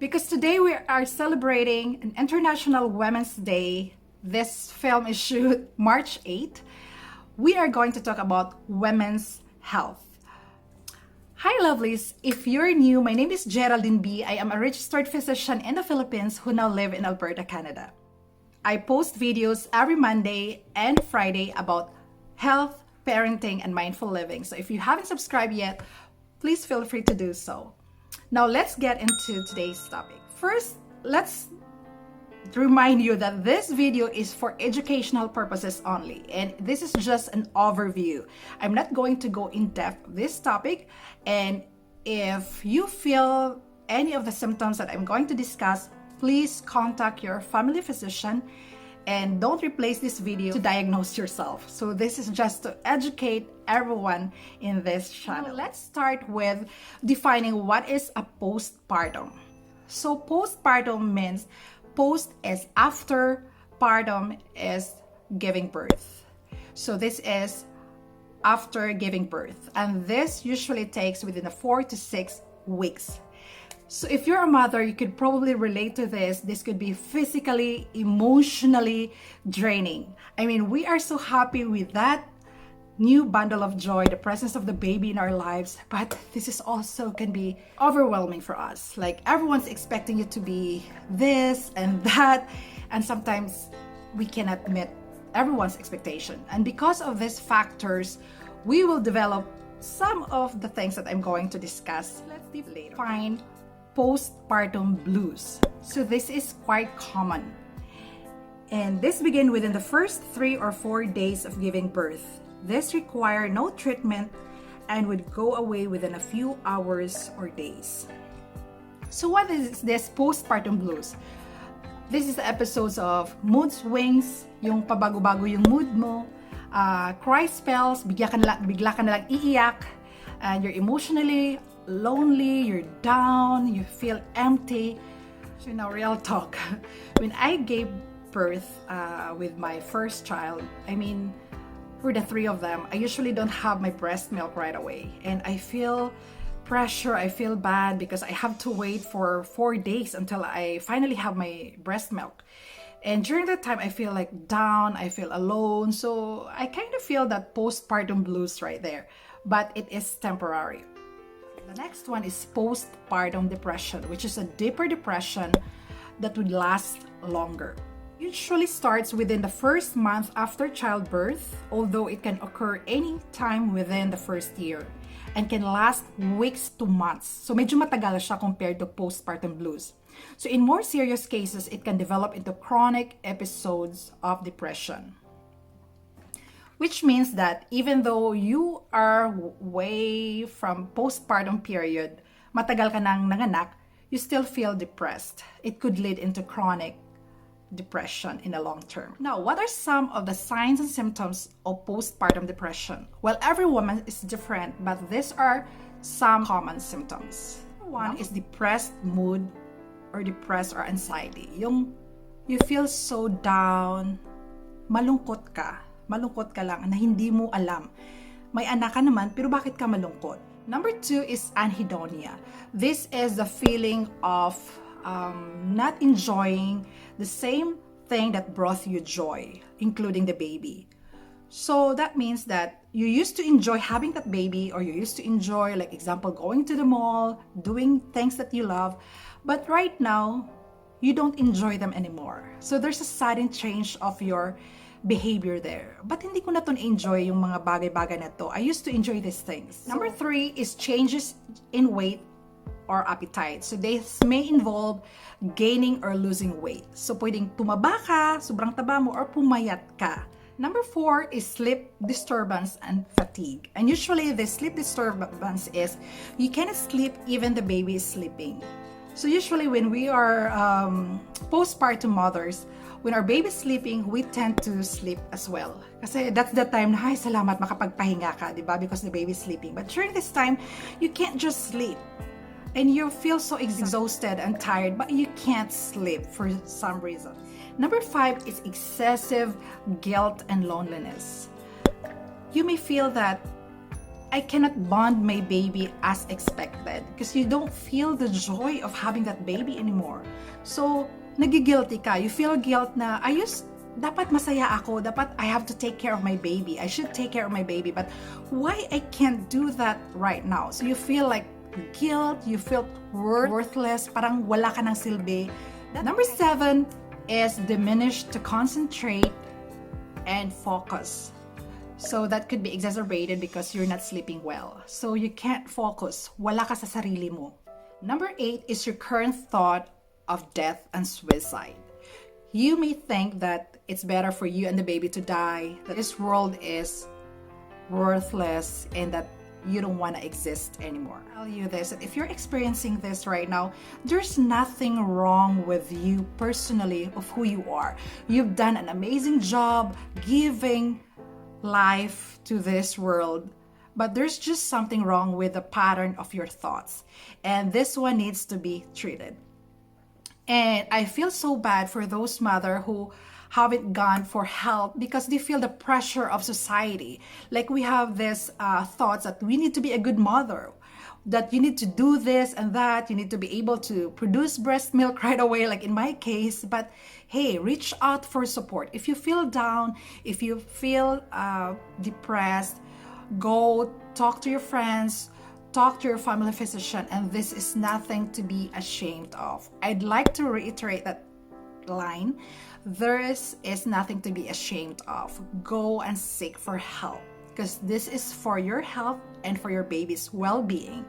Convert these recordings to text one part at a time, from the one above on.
because today we are celebrating an International Women's Day. This film is shoot March 8th. We are going to talk about women's health. Hi lovelies, if you're new, my name is Geraldine B. I am a registered physician in the Philippines who now live in Alberta, Canada. I post videos every Monday and Friday about health, parenting, and mindful living. So if you haven't subscribed yet, please feel free to do so. Now let's get into today's topic. First, let's remind you that this video is for educational purposes only, and this is just an overview. I'm not going to go in depth with this topic, and if you feel any of the symptoms that I'm going to discuss, please contact your family physician and don't replace this video to diagnose yourself. So this is just to educate everyone in this channel. Now, let's start with defining what is a postpartum. So postpartum means post is after, partum is giving birth. So this is after giving birth, and this usually takes within 4 to 6 weeks. So if you're a mother, you could probably relate to this. This could be physically, emotionally draining. I mean, we are so happy with that new bundle of joy, the presence of the baby in our lives, but this is also can be overwhelming for us. Like everyone's expecting you to be this and that, and sometimes we cannot meet everyone's expectation. And because of these factors, we will develop some of the things that I'm going to discuss. Let's define postpartum blues. So this is quite common, and this begins within the first 3 or 4 days of giving birth. This require no treatment and would go away within a few hours or days. So what is this postpartum blues? This is the episodes of mood swings, yung pabago-bago yung mood mo, cry spells, bigla ka na lang iiyak, and you're emotionally lonely, you're down, you feel empty. So now, real talk. When I gave birth with my first child, I mean, for the 3 of them, I usually don't have my breast milk right away. And I feel pressure, I feel bad because I have to wait for 4 days until I finally have my breast milk. And during that time, I feel like down, I feel alone. So I kind of feel that postpartum blues right there, but it is temporary. The next one is postpartum depression, which is a deeper depression that would last longer. Usually starts within the first month after childbirth, although it can occur any time within the first year and can last weeks to months. So medyo matagal siya compared to postpartum blues. So in more serious cases, it can develop into chronic episodes of depression. Which means that even though you are way from postpartum period, matagal ka nang nanganak, you still feel depressed. It could lead into chronic depression in the long term. Now, what are some of the signs and symptoms of postpartum depression? Well, every woman is different, but these are some common symptoms. One is depressed mood or depressed or anxiety. Yung you feel so down, malungkot ka lang na hindi mo alam. May anak ka naman, pero bakit ka malungkot? Number 2 is anhedonia. This is the feeling of not enjoying the same thing that brought you joy, including the baby. So that means that you used to enjoy having that baby, or you used to enjoy, like example, going to the mall, doing things that you love, but right now, you don't enjoy them anymore. So there's a sudden change of your behavior there. But hindi ko na to enjoy yung mga bagay-bagay na to. I used to enjoy these things. Number 3 is changes in weight or appetite. So this may involve gaining or losing weight. So pwedeng tumaba ka, sobrang taba mo, or pumayat ka. Number 4 is sleep disturbance and fatigue. And usually the sleep disturbance is you cannot sleep even the baby is sleeping. So usually when we are postpartum mothers, when our baby is sleeping, we tend to sleep as well. Kasi that's the time na, ay, salamat, makapagpahinga ka, di ba? Because the baby is sleeping. But during this time, you can't just sleep. And you feel so exhausted and tired, but you can't sleep for some reason. Number 5 is excessive guilt and loneliness. You may feel that I cannot bond my baby as expected because you don't feel the joy of having that baby anymore. So, nagigilty ka. You feel guilt na, dapat masaya ako, dapat I have to take care of my baby. I should take care of my baby, but why I can't do that right now? So you feel like guilt, you feel worthless, parang wala ka ng silbi. Number 7 is diminished to concentrate and focus. So that could be exacerbated because you're not sleeping well. So you can't focus. Wala ka sa sarili mo. Number 8 is your current thought of death and suicide. You may think that it's better for you and the baby to die, that this world is worthless and that you don't want to exist anymore. I'll tell you this, that if you're experiencing this right now, there's nothing wrong with you personally of who you are. You've done an amazing job giving life to this world, but there's just something wrong with the pattern of your thoughts, and this one needs to be treated. And I feel so bad for those mothers who haven't gone for help because they feel the pressure of society. Like we have this thoughts that we need to be a good mother, that you need to do this and that, you need to be able to produce breast milk right away, like in my case. But hey, reach out for support. If you feel down, if you feel depressed, go talk to your friends, talk to your family physician, and this is nothing to be ashamed of. I'd like to reiterate that line. There is nothing to be ashamed of. Go and seek for help because this is for your health and for your baby's well-being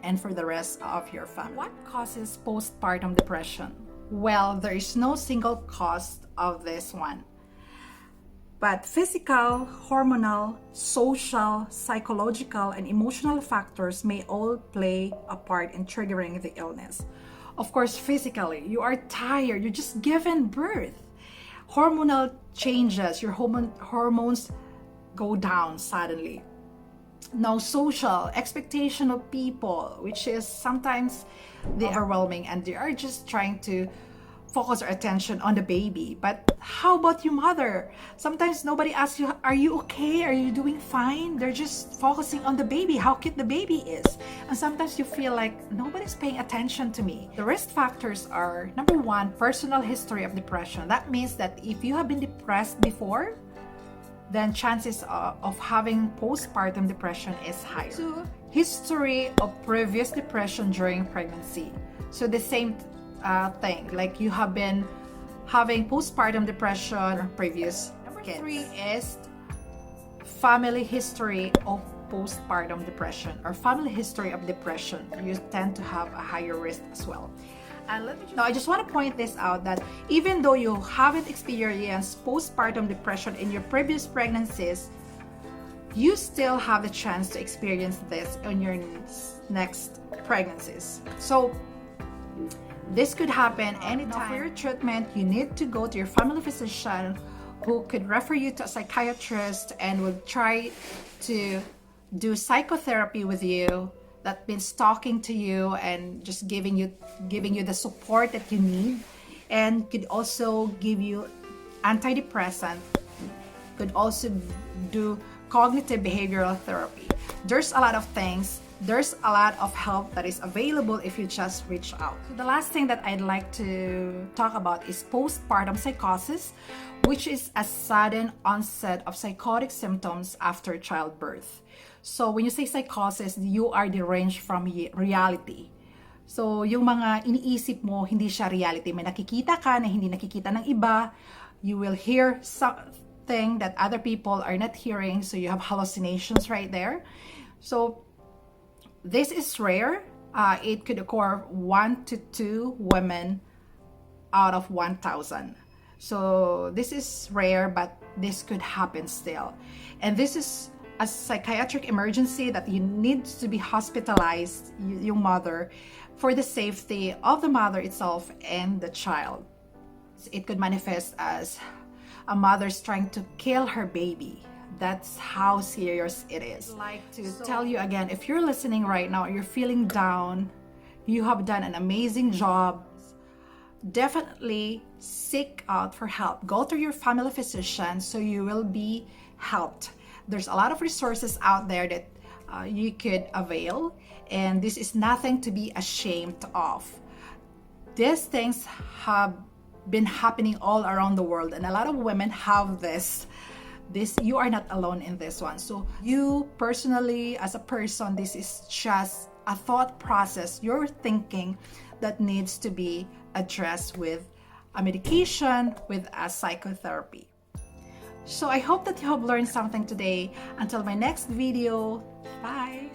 and for the rest of your family. What causes postpartum depression? Well, there is no single cause of this one. But physical, hormonal, social, psychological, and emotional factors may all play a part in triggering the illness. Of course, physically, you are tired, you just given birth. Hormonal changes, your hormones go down suddenly. Now, social, expectation of people, which is sometimes overwhelming, and they are just trying to focus their attention on the baby. But how about you, mother? Sometimes nobody asks you, are you okay? Are you doing fine? They're just focusing on the baby, how cute the baby is. And sometimes you feel like nobody's paying attention to me. The risk factors are, number 1, personal history of depression. That means that if you have been depressed before, then chances of having postpartum depression is higher. 2, history of previous depression during pregnancy. So the same thing, like you have been having postpartum depression previous. Number 3 is family history of postpartum depression or family history of depression. You tend to have a higher risk as well. And I just want to point this out that even though you haven't experienced postpartum depression in your previous pregnancies, you still have the chance to experience this in your next pregnancies. So this could happen anytime. Now, for your treatment, you need to go to your family physician who could refer you to a psychiatrist and will try to do psychotherapy with you. That means talking to you and just giving you the support that you need, and could also give you antidepressant, could also do cognitive behavioral therapy. There's a lot of things. There's a lot of help that is available if you just reach out. So the last thing that I'd like to talk about is postpartum psychosis, which is a sudden onset of psychotic symptoms after childbirth. So when you say psychosis, you are deranged from reality. So yung mga iniisip mo, hindi siya reality. May nakikita ka na hindi nakikita ng iba. You will hear something that other people are not hearing. So you have hallucinations right there. So this is rare. It could occur 1 to 2 women out of 1,000. So this is rare, but this could happen still. And this is a psychiatric emergency that you need to be hospitalized, your mother, for the safety of the mother itself and the child. It could manifest as a mother's trying to kill her baby. That's how serious it is. I'd like to tell you again, if you're listening right now, you're feeling down, you have done an amazing job, definitely seek out for help. Go to your family physician so you will be helped. There's a lot of resources out there that you could avail, and this is nothing to be ashamed of. These things have been happening all around the world, and a lot of women have this. You are not alone in this one. So you personally, as a person, this is just a thought process you're thinking that needs to be addressed with a medication, with a psychotherapy. So I hope that you have learned something today. Until my next video, bye.